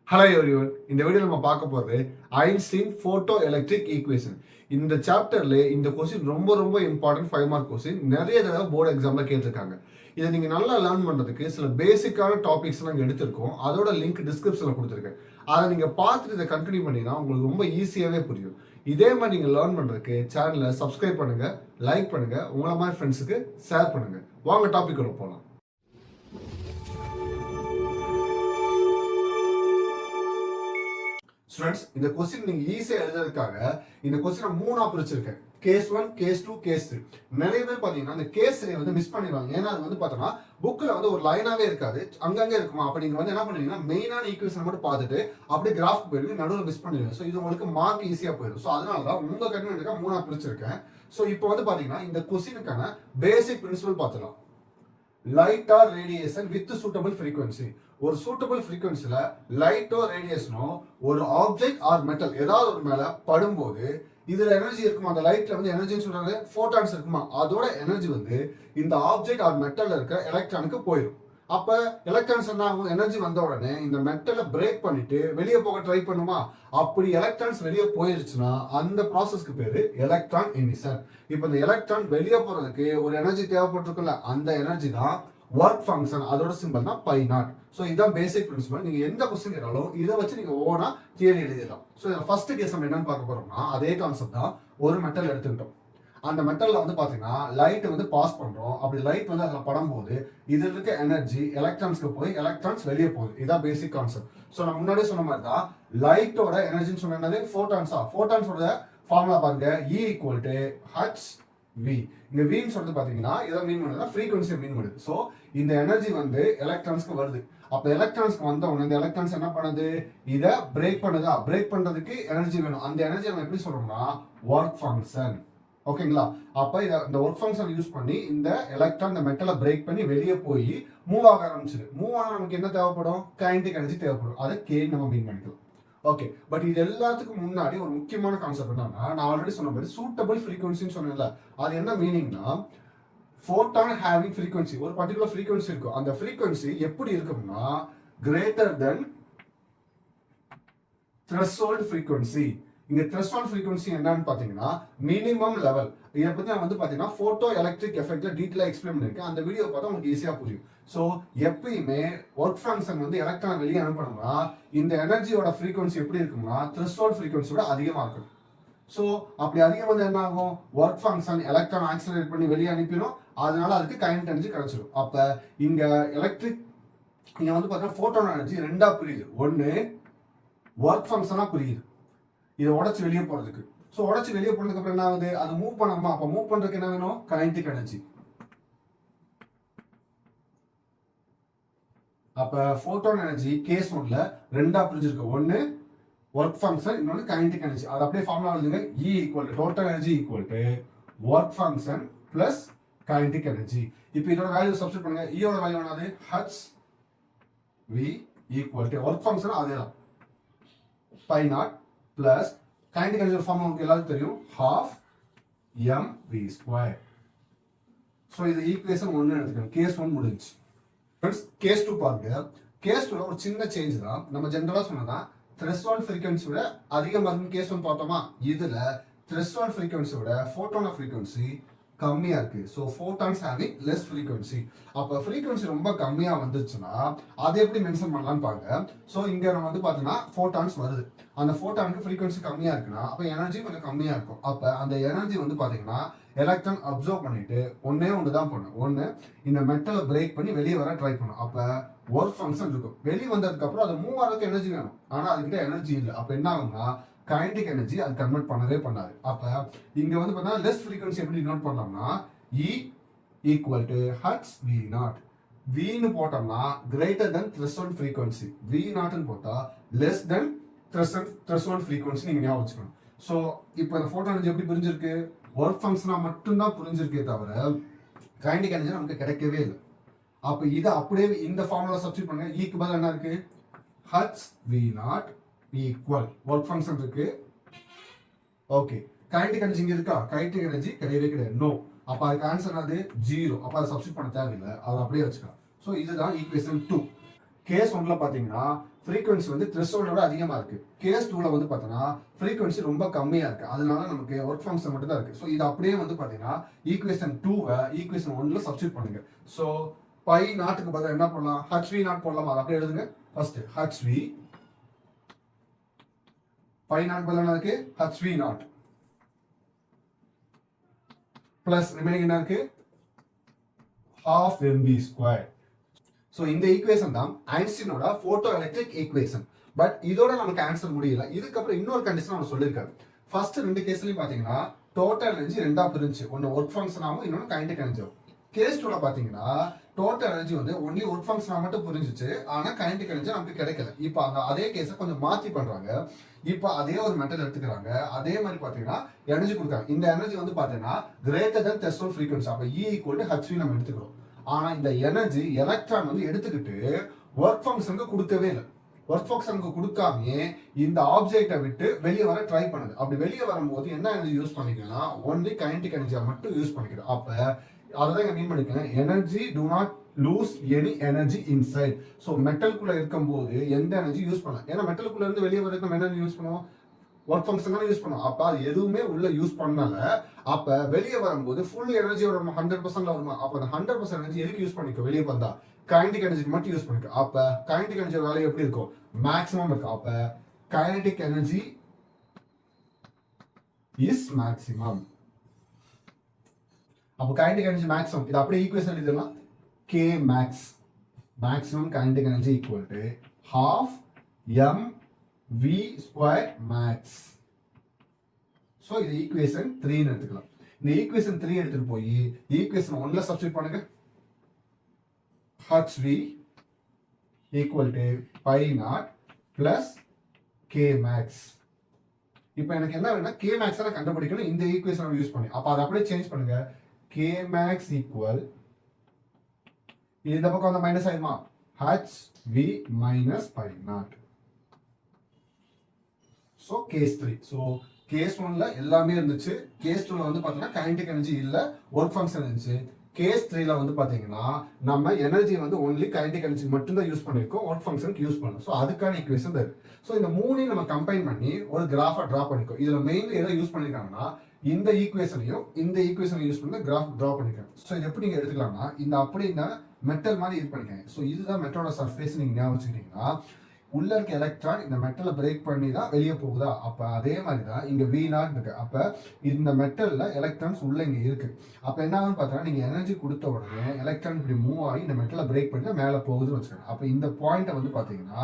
Hello everyone. இந்த வீடியோல நம்ம பார்க்க போறது ஐன்ஸ்டீன் Photoelectric ஈக்குவேஷன். இந்த சாப்டர்ல இந்த கொஸ்டின் ரொம்ப இம்பார்ட்டன்ட் 5 மார்க் கொஸ்டின். நிறைய தடவை போர்டு எக்ஸாம்ல கேட்டிருக்காங்க. இதை நீங்க நல்லா லேர்ன் பண்றதுக்கு சில பேசிக்கான டாபிக்ஸ் நாங்க எடுத்திருக்கோம். அதோட லிங்க் டிஸ்கிரிப்ஷன்ல கொடுத்துருக்கேன். அதை நீங்க பார்த்துட்டு இதை கண்டினியூ பண்ணீங்கன்னா உங்களுக்கு ரொம்ப ஈஸியாவே புரியும். இதே மாதிரி நீங்க லேர்ன் பண்றதுக்கு சேனலை சப்ஸ்கிரைப் பண்ணுங்க, லைக் பண்ணுங்க, உங்களை மாதிரி ஃப்ரெண்ட்ஸுக்கு ஷேர் பண்ணுங்க. வாங்க டாபிக் உள்ள போலாம். ஸ்டூடெண்ட்ஸ், இந்த கொஸ்டின் நீங்க ஈஸியா எழுதுறதுக்காக இந்த கொஸ்டினை மூணா பிரிச்சிருக்கேன். Case 1, case 2, case 3. நிறைய பேர் பாத்தீங்கன்னா இந்த கேஸ் 3 வந்து மிஸ் பண்ணிடுவாங்க. ஏன்னா அது வந்து பார்த்தோம்னா புக்ல வந்து ஒரு லைனாவே இருக்காது, அங்கங்க இருக்குமா. அப்ப நீங்க வந்து என்ன பண்ணுவீங்கன்னா மெயினான ஈக்குவேஷன் மட்டும் பார்த்துட்டு அப்படியே கிராஃப் போயிடுவீங்க, நடுவில் மிஸ் பண்ணிடுவீங்க. ஸோ இது உங்களுக்கு மார்க் ஈஸியா போயிடும். ஸோ அதனால தான் உங்க கன்வீனியன்ட்காக மூணா பிரிச்சிருக்கேன். ஸோ இப்போ வந்து பாத்தீங்கன்னா இந்த கொஸ்டினுக்கான பேசிக் பிரின்சிபல் பார்த்துக்கலாம். Light or radiation with suitable frequency. ஒரு சூட்டபிள் ஃப்ரீக்வன்சில லைட்டோ ரேடியேஷனோ ஒரு ஆப்ஜெக்ட் ஆர் மெட்டல் ஏதாவது ஒரு மேல படும்போது இதுல எனர்ஜி இருக்குமா, அந்த லைட்ல வந்து எனர்ஜின்னு சொல்றாங்க, போட்டான்ஸ் இருக்குமா, அதோட எனர்ஜி வந்து இந்த ஆப்ஜெக்ட் ஆர் மெட்டல்ல இருக்க எலக்ட்ரானுக்கு போயிடும். அப்ப எலக்ட்ரான்ஸ் என்ன ஆகும், எனர்ஜி வந்த உடனே இந்த மெட்டலை பிரேக் பண்ணிட்டு வெளியே போக ட்ரை பண்ணுமா. அப்படி எலக்ட்ரான்ஸ் வெளியே போயிருச்சுன்னா அந்த ப்ராசஸ்க்கு பேரு எலக்ட்ரான் எமிஷன். இப்ப இந்த எலக்ட்ரான் வெளியே போறதுக்கு ஒரு எனர்ஜி தேவைப்பட்டிருக்குல்ல, அந்த எனர்ஜி தான் ஒர்க் ஃபங்க்ஷன். அதோட சிம்பிள் தான் பை நாட். ஸோ இதுதான் பேசிக் பிரின்சிபல். நீங்க எந்த கொஸ்டின் கேட்டாலும் இதை வச்சு நீங்க ஓனா தியரி எழுதிடலாம். ஸோ ஃபர்ஸ்ட் கேஸ் நம்ம என்னன்னு பார்க்க போறோம்னா அதே கான்செப்ட் தான். ஒரு மெட்டல் எடுத்துக்கிட்டோம். அந்த மெட்டல்ல வந்து பாத்தீங்கன்னா லைட் வந்து பாஸ் பண்றோம். அப்படி லைட் வந்து அதுல படும்போது இதுல இருக்க எனர்ஜி எலக்ட்ரான்ஸ்க்கு போய் எலக்ட்ரான்ஸ் வெளியே போகுது. இதான் பேசிக் கான்செப்ட். ஸோ நான் முன்னாடியே சொன்ன மாதிரி தான் லைட்டோட எனர்ஜின்னு சொன்னது ஃபோட்டான்ஸா. ஃபோட்டான்ஸோட ஃபார்முலா பாருங்க, E equal to h v. இங்க வின்னு சொல்றது பாத்தீங்கன்னா இதை மீன் பண்ணுது, ஃப்ரீக்வன்சி மீன் பண்ணுது. ஸோ இந்த எனர்ஜி வந்து எலக்ட்ரான்ஸ்க்கு வருது. அப்ப எலக்ட்ரான்ஸ்க்கு வந்த உடனே இந்த எலக்ட்ரான்ஸ் என்ன பண்ணுது, இதை பிரேக் பண்ணுதா. பிரேக் பண்றதுக்கு எனர்ஜி வேணும். அந்த எனர்ஜி நம்ம எப்படி சொல்றோம்னா ஒர்க் ஃபங்க்ஷன். ஓகேங்களா. அப்ப இந்த ஒர்க் ஃபங்க்ஷன் யூஸ் பண்ணி இந்த எலக்ட்ரான் இந்த மெட்டலை பிரேக் பண்ணி வெளியே போய் மூவ் ஆக ஆரம்பிச்சிது. மூவ் ஆக நமக்கு என்ன தேவைப்படும், கைனடிக் எனர்ஜி தேவைப்படும். அதை கே நம்ம மீன் பண்ணிக்கலாம். ஓகே, பட் இது எல்லாத்துக்கும் முன்னாடி ஒரு முக்கியமான கான்செப்ட் என்னன்னா, நான் ஆல்ரெடி சொன்ன மாதிரி சூட்டபிள் ஃப்ரீக்வன்சின்னு சொன்னேன்ல, அது என்ன மீனிங்னா ஃபோட்டான் ஹேவிங் ஃப்ரீக்வன்சி. ஒரு பர்டிகுலர் ஃப்ரீக்வன்சி இருக்கும். அந்த ஃப்ரீக்வன்சி எப்படி இருக்கும்னா கிரேட்டர் தென் த்ரெஷோல்ட் ஃப்ரீக்வன்சி. இங்க த்ரெஷோல்ட் ஃப்ரீக்வன்சி என்னன்னு பாத்தீங்கன்னா மினிமம் லெவல். இதை பத்தி நான் வந்து பாத்தீங்கன்னா போட்டோ எலக்ட்ரிக் எஃபெக்ட்ல டீட்டெயிலா எக்ஸ்பிளைன் பண்ணிருக்கேன். அந்த வீடியோ பார்த்தா உங்களுக்கு ஈஸியா புரியும். ஸோ எப்பயுமே ஒர்க் ஃபங்க்ஷன் வந்து எலக்ட்ரான் வெளியே அனுப்பணும்னா இந்த எனர்ஜியோட ஃப்ரீக்வன்சி எப்படி இருக்கும்னா த்ரெஷோல்ட் ஃப்ரீக்வன்சியோட அதிகமா இருக்கும். ஸோ அப்படி அதிகம் வந்து என்ன ஆகும், ஒர்க் ஃபங்க்ஷன் எலக்ட்ரான் ஆக்சிலரேட் பண்ணி வெளியே அனுப்பிடும். அதனால அதுக்கு கைனடிக் எனர்ஜி கிடைச்சிடும். அப்ப இங்க எலக்ட்ரிக் இங்க வந்து பாத்தீங்கன்னா போட்டான் எனர்ஜி ரெண்டா பிரியுது. ஒன்னு ஒர்க் ஃபங்க்ஷனா பிரியுது, இதை உடச்சு வெளியே போறதுக்கு. ஸோ உடச்சு வெளியே போனதுக்கு அப்புறம் என்ன ஆகுது, அது மூவ் பண்ணணுமா. அப்ப மூவ் பண்றதுக்கு என்ன வேணும், கைனடிக் எனர்ஜி. அப்ப போட்டான் எனர்ஜி கேஸ் 1ல ரெண்டா பிரிஞ்சிருக்கு. ஒன்னு ஒர்க் ஃபங்க்ஷன், இன்னொன்னு கைனடிக் எனர்ஜி. அது அப்படியே ஃபார்முலா எழுதுங்க. E equal to total energy equal to work function plus kinetic energy. இப்போ இதோட வேல்யூ சப்ஸ்டிட் பண்ணுங்க. E ஓட வேல்யூ என்னது, h v equal to work function அதே தான் phi naught plus kinetic energy formula உங்களுக்கு எல்லாருக்கும் தெரியும், half mv ஸ்கொயர். ஸோ இது ஈக்குவேஷன் 1 எடுத்துக்கணும். கேஸ் 1 முடிஞ்சு. கேஸ் 2 பாருங்க. கேஸ் 2ல ஒரு சின்ன சேஞ்ச் தான். நம்ம ஜெனரலா சொன்னதான் த்ரெஷோல்ட் ஃப்ரீக்வன்சி விட அதிகமாக இருக்குன்னு கேஸ் 1 பார்த்தோமா. இதுல த்ரெஷோல்ட் ஃப்ரீக்வன்சி விட ஃபோட்டான் ஃப்ரீக்வன்சி கம்மியா இருக்கு. So photons having less frequency. அப்போ ஃப்ரீக்வன்சி ரொம்ப கம்மியா வந்துச்சுன்னா அதை எப்படி மென்ஷன் பண்ணலாம்னு பாருங்க. ஸோ இங்க நம்ம வந்து பார்த்தீங்கன்னா ஃபோட்டான்ஸ் வருது. அந்த ஃபோட்டானுக்கு ஃப்ரீக்வன்சி கம்மியா இருக்குன்னா அப்போ எனர்ஜி கொஞ்சம் கம்மியா இருக்கும். அப்போ அந்த எனர்ஜி வந்து பார்த்தீங்கன்னா எலக்ட்ரான் அப்சர்வ் பண்ணிட்டு ஒன்னே ஒன்று தான் பண்ணும். ஒன்று இந்த மெட்டலை பிரேக் பண்ணி வெளியே வர ட்ரை பண்ணும். அப்போ ஒர்க் ஃபங்க்ஷன் இருக்கும். வெளியே வந்ததுக்கு அப்புறம் அது மூவ் ஆகிறதுக்கு எனர்ஜி வேணும். ஆனால் அதுக்கிட்ட எனர்ஜி இல்லை. அப்போ என்ன ஆகும்னா கைனடிக் எனர்ஜி அது கன்வெர்ட் பண்ணவே பண்ணாது. அப்ப இங்க வந்து பார்த்தா லெஸ் ஃப்ரீக்வன்சி எப்படி நோட் பண்ணலாம்னா E equal to h v naught. வின்னு போட்டோம்னா greater than threshold frequency, v நாட்னு போட்டா லெஸ் தென் த்ரெஷோல்ட் ஃப்ரீக்வன்சி நீங்க ஞாபகம் வச்சுக்கணும். ஸோ இப்போ இந்த ஃபோட்டான் எனர்ஜி எப்படி புரிஞ்சிருக்கு, ஒர்க் ஃபங்க்ஷனா மட்டும்தான் புரிஞ்சிருக்கே தவிர கைனடிக் எனர்ஜி நமக்கு கிடைக்கவே இல்லை. அப்ப இதை அப்படியே இந்த ஃபார்முலா சப்ஸ்டிட் பண்ணுங்க. ஈக்கு பதில் என்ன இருக்கு, h v naught equal work function இருக்கு. ஓகே, கைனடிக் எனர்ஜி இங்க இருக்கா, கைனடிக் எனர்ஜி கிடையவே கிடையாது, நோ. அப்ப அதுக்கு ஆன்சர் அது 0. அப்ப அதை சப்ஸ்டிட் பண்ண தேவையில்லை, அதை அப்படியே வச்சுக்கலாம். ஸோ இதுதான் ஈக்குவேஷன் 2. கேஸ் 1ல பாத்தீங்கன்னா frequency வந்து threshold விட அதிகமா இருக்கு. கேஸ் 2ல வந்து பாத்தீங்கன்னா frequency ரொம்ப கம்மியா இருக்கு. அதனால நமக்கு ஒர்க் ஃபங்க்ஷன் மட்டும் தான் இருக்கு. சோ இது அப்படியே வந்து பாத்தீங்கன்னா ஈக்குவேஷன் 2வை ஈக்குவேஷன் 1ல சப்ஸ்டிட்யூட் பண்ணுங்க. சோ பை நாட்டுக்கு பதிலா என்ன பண்ணலாம்? hv நாட் போடலாமா? அதை அப்படியே எழுதுங்க. ஃபர்ஸ்ட் hv பை நாட் பதிலா என்ன இருக்கு? hv நாட் பிளஸ் ரிமைனிங் என்ன இருக்கு? half mv square. ஸோ இந்த ஈக்குவேஷன் தான் ஐன்ஸ்டீனோட போட்டோ எலக்ட்ரிக் ஈக்குவேஷன். பட் இதோட நமக்கு ஆன்சர் முடியல. இதுக்கப்புறம் இன்னொரு கண்டிஷன் நம்ம சொல்லியிருக்காரு. ஃபர்ஸ்ட் ரெண்டு கேஸ்லயும் பாத்தீங்கன்னா டோட்டல் எனர்ஜி ரெண்டா பிரிஞ்சு, ஒன்னு ஒர்க் ஃபங்க்ஷன் ஆகும், இன்னொன்னு கைனடிக் எனர்ஜி ஆகும். கேஸ் 2ல பாத்தீங்கன்னா டோட்டல் எனர்ஜி வந்து ஒன்லி ஒர்க் ஃபங்க்ஷனா மட்டும் புரிஞ்சிச்சு, ஆனா கைனடிக் எனர்ஜி நமக்கு கிடைக்கல. இப்போ அந்த அதே கேஸை கொஞ்சம் மாத்தி பண்றாங்க. இப்போ அதே ஒரு மெட்டல் எடுத்துக்கிறாங்க, அதே மாதிரி பாத்தீங்கன்னா எனர்ஜி கொடுக்குறாங்க. இந்த எனர்ஜி வந்து பாத்தீங்கன்னா கிரேட்டர் தென் threshold frequency, அப்ப E = hv நம்ம எடுத்துக்கிறோம். ஆனா இந்த எனர்ஜி எலக்ட்ரான் வந்து எடுத்துக்கிட்டு ஒர்க் ஃபங்க்ஷனுக்கு கொடுக்கவே இல்லை. ஒர்க் ஃபங்க்ஷனுக்கு கொடுக்காமயே இந்த ஆப்ஜெக்டை விட்டு வெளியே வர ட்ரை பண்ணுது. அப்படி வெளியே வரும்போது என்ன எனர்ஜி யூஸ் பண்ணிக்கணும்னா ஒன்லி கைனடிக் எனர்ஜியை மட்டும் யூஸ் பண்ணிக்கிறோம். அப்ப அதான் இங்க மீன் பண்ணிக்கிறேன், energy to not lose any energy inside. So மெட்டலுக்குள்ள இருக்கும்போது எந்த எனர்ஜி யூஸ் பண்ணலாம். ஏன்னா மெட்டலுக்குள்ள இருந்து வெளியே வரதுக்கு நம்ம எனர்ஜி யூஸ் பண்ணுவோம், ஒர்க் ஃபங்க்ஷன் யூஸ் பண்ணுவோம். அப்ப அது எதுவுமே உள்ள யூஸ் பண்ணல. அப்ப வெளியே வரும்போது ஃபுல் எனர்ஜியோட 100% வருமா? அப்ப அந்த 100% எனர்ஜி எதுக்கு யூஸ் பண்ணிக்கோ? வெளியே வந்தா கைனடிக் எனர்ஜிக்கு மட்டும் யூஸ் பண்ணிக்கோ. அப்ப கைனடிக் எனர்ஜியோட வேல்யூ எப்படி இருக்கும்? மேக்ஸிமம் இருக்கும். அப்ப கைனடிக் எனர்ஜி இஸ் மேக்ஸிமம். அப்ப கைனடிக் எனர்ஜி மேக்ஸிமம். இது அப்படியே ஈக்குவேஷன் எழுதிடலாம். K max maximum kinetic energy equal to half m v square max. So இது ஈக்குவேஷன் 3 ன்னு எடுத்துக்கலாம். இந்த ஈக்குவேஷன் 3 எடுத்துட்டு போய் ஈக்குவேஷன் 1ல சப்ஸ்டிட்யூட் பண்ணுங்க. hv equal to pi naught plus k max. இப்போ எனக்கு என்ன வேணும்னா k max நான் கண்டுபிடிக்கணும், இந்த ஈக்குவேஷனை யூஸ் பண்ணி. அப்ப அதை அப்படியே சேஞ்ச் பண்ணுங்க. k max equal, இந்த பக்கம் வந்து மைனஸ் ஆயிடுமா? hv minus pi naught. So case 3. So case 1ல எல்லாமே இருந்துச்சு. case 2ல வந்து பாத்தீங்கன்னா கைனடிக் எனர்ஜி இல்ல, ஒர்க் ஃபங்க்ஷன் இருந்துச்சு. கேஸ் 3ல வந்து பாத்தீங்கன்னா நம்ம எனர்ஜி வந்து ஒன்லி கைனடிக் எனர்ஜி மட்டும் தான் யூஸ் பண்ணிருக்கோம், ஒர்க் ஃபங்க்ஷனுக்கு யூஸ் பண்ணல. சோ அதுக்கான ஈக்குவேஷன் தான். சோ இந்த மூணையும் நம்ம கம்பைன் பண்ணி ஒரு கிராஃபா டிரா பண்ணிக்கோ. இதுல மெயின்லி எதை யூஸ் பண்ணிருக்காங்கன்னா இந்த ஈக்குவேஷனையும் இந்த ஈக்குவேஷனையும் யூஸ் பண்ணி கிராஃப் டிரா பண்ணிருக்காங்க. சோ இது எப்படி நீங்க எடுத்துக்கலாம்னா இந்த அப்படி இந்த மெட்டல் மாதிரி இது பண்ணிக்கங்க. ஸோ இதுதான் மெட்டலோட சர்ஃபேஸ். நீங்க ஞாபகம் வச்சுக்கிட்டீங்கன்னா உள்ள இருக்க எலக்ட்ரான் இந்த மெட்டலை பிரேக் பண்ணி தான் வெளியே போகுதா? அப்ப அதே மாதிரி தான் இங்க V நாட் இருக்கு. அப்ப இந்த மெட்டல்ல எலக்ட்ரான்ஸ் உள்ள இங்க இருக்கு. அப்ப என்ன ஆகும்னு பார்த்தா நீங்க எனர்ஜி கொடுத்த உடனே எலக்ட்ரான் இப்படி மூவ் ஆகி இந்த மெட்டலை பிரேக் பண்ணி தான் மேலே போகுதுன்னு வச்சுக்கோங்க. அப்ப இந்த பாயிண்ட்டை வந்து பாத்தீங்கன்னா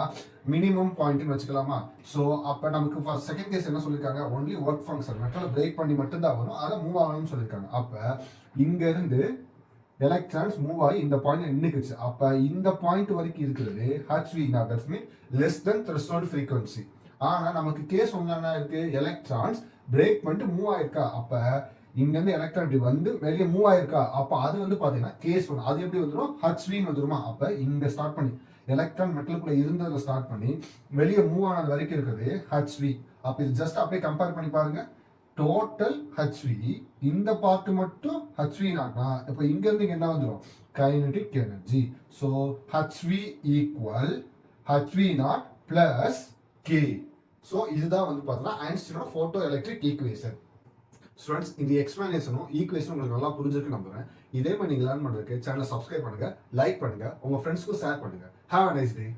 மினிமம் பாயிண்ட்னு வச்சுக்கலாமா? ஸோ அப்ப நமக்கு செகண்ட் கேஸ் என்ன சொல்லியிருக்காங்க? ஒன்லி ஒர்க் ஃபங்க்ஷன், மெட்டலை பிரேக் பண்ணி மட்டும் தான் வரும், அதை மூவ் ஆகணும்னு சொல்லியிருக்காங்க. அப்ப இங்க இருந்து எலக்ட்ரான்ஸ் மூவ் ஆகி இந்த பாயிண்ட் நின்னுக்குச்சு. அப்ப இந்த பாயிண்ட் வரைக்கும் இருக்கிறது hv not, that's mean less than threshold frequency. ஆனா நமக்கு கேஸ் என்ன இருக்கு? எலக்ட்ரான்ஸ் பிரேக் பண்ணிட்டு மூவ் ஆயிருக்கா? அப்ப இங்க இருந்து எலக்ட்ரான் இப்படி வந்து வெளியே மூவ் ஆயிருக்கா? அப்ப அது வந்து பாத்தீங்கன்னா கேஸ் 1. அது எப்படி வந்துடும்? hv வந்துருமா? அப்ப இங்க ஸ்டார்ட் பண்ணி எலக்ட்ரான் மெட்டலுக்குள்ள இருந்ததுல ஸ்டார்ட் பண்ணி வெளியே மூவ் ஆனது வரைக்கும் இருக்கிறது hv. அப்ப இது ஜஸ்ட் அப்படியே கம்பேர் பண்ணி பாருங்க. டோட்டல் hv, இந்த பார்ட் மட்டும் hv நாட்னா இப்போ இங்க இருந்து என்ன வந்துரும்? Kinetic energy. So hv equal hv not plus k. So இதுதான் வந்து பார்த்தீங்கன்னா ஐன்ஸ்டீனோட போட்டோ எலக்ட்ரிக் ஈக்குவேஷன். ஸ்டூடெண்ட்ஸ், இந்த எக்ஸ்பிளனேஷனும் ஈக்குவேஷனும் உங்களுக்கு நல்லா புரிஞ்சிருக்கு நம்புறேன். இதே மாதிரி நீங்க லேர்ன் பண்றதுக்கு சேனலை சப்ஸ்கிரைப் பண்ணுங்க, லைக் பண்ணுங்க, உங்க ஃப்ரெண்ட்ஸ்க்கும் ஷேர் பண்ணுங்க. Have a nice day.